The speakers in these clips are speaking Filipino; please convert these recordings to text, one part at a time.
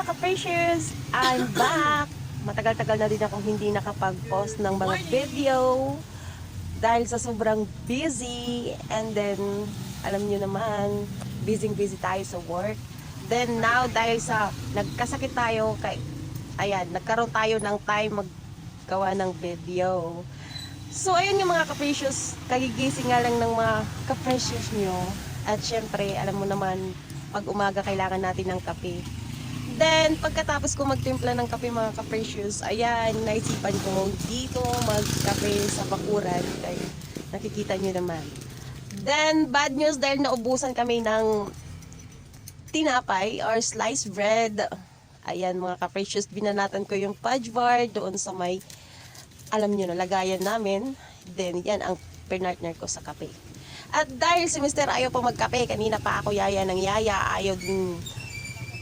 mga ka-precious! I'm back! Matagal-tagal na din akong hindi nakapag-post ng mga video dahil sa sobrang busy, and then alam nyo naman, busy tayo sa work. Then now, dahil sa nagkasakit tayo, nagkaroon tayo ng time maggawa ng video. So ayun yung mga ka-precious, kagigising nga lang ng mga ka-precious nyo. At syempre, alam mo naman, pag umaga kailangan natin ng kape. Then, pagkatapos ko magtimpla ng kape mga ka-precious, ayan, naisipan ko dito magkape sa bakuran. Kaya nakikita nyo naman. Then, bad news dahil naubusan kami ng tinapay or sliced bread. Ayan mga ka-precious, binanatan ko yung fudge bar doon sa may, alam nyo na, lagayan namin. Then, yan ang partner ko sa kape. At dahil si Mr. ayaw pa magkape, kanina pa ako yaya ng yaya, ayaw din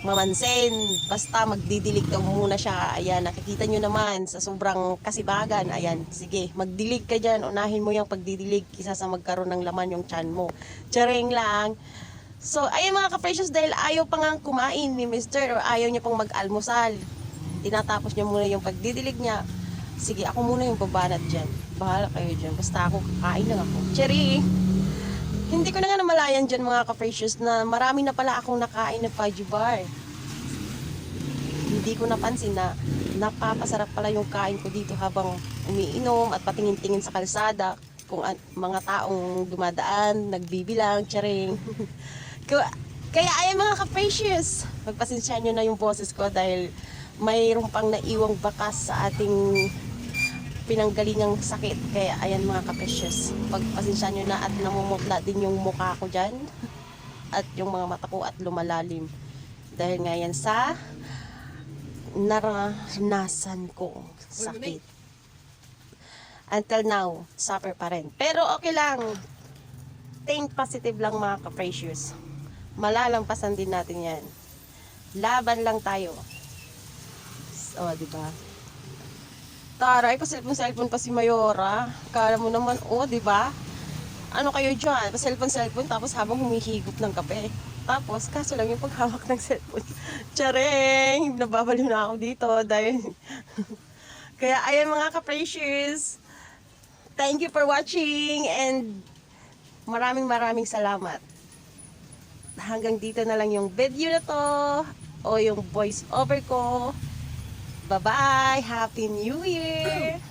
mamansin. Basta magdidilig daw muna siya. Ayan, nakikita nyo naman sa sobrang kasibagan. Ayan, sige, magdilig ka dyan. Unahin mo yung pagdidilig kisa sa magkaroon ng laman yung tiyan mo. Tsaring lang. So, ayun mga ka-precious, dahil ayaw pa nga kumain ni Mr. or ayaw niya pang mag-almusal. Tinatapos niya muna yung pagdidilig niya. Sige, ako muna yung babanat dyan. Bahala kayo dyan. Basta ako, kakain lang ako. Cherry! Hindi ko na nga namalayan dyan mga ka-precious na marami na pala akong nakain na fudge bar. Hindi ko napansin na napapasarap pala yung kain ko dito habang umiinom at patingin-tingin sa kalsada kung mga taong dumadaan, nagbibilang, tsaring. Kaya ayan mga ka-precious, magpasensya nyo na yung boses ko dahil mayroon pang naiwang bakas sa ating pinanggalingang sakit. Kaya ayan mga ka-precious, pagpasensya nyo na at namumutla din yung mukha ko dyan at yung mga mata ko at lumalalim dahil nga yan sa naranasan ko sakit. Until now, suffer pa rin, pero okay lang. Think positive lang mga ka-precious, malalampasan din natin yan. Laban lang tayo. So, diba? Taray, pa-cellphone pa si Mayora. Kala mo naman, di ba? Ano kayo dyan? Pa-cellphone, tapos habang humihigop ng kape. Tapos, kaso lang yung paghawak ng cellphone. Tsaring! Nababaliw na ako dito dahil... Kaya, ayan mga ka-precious. Thank you for watching and maraming salamat. Hanggang dito na lang yung video na to o yung voice over ko. Bye-bye! Happy New Year!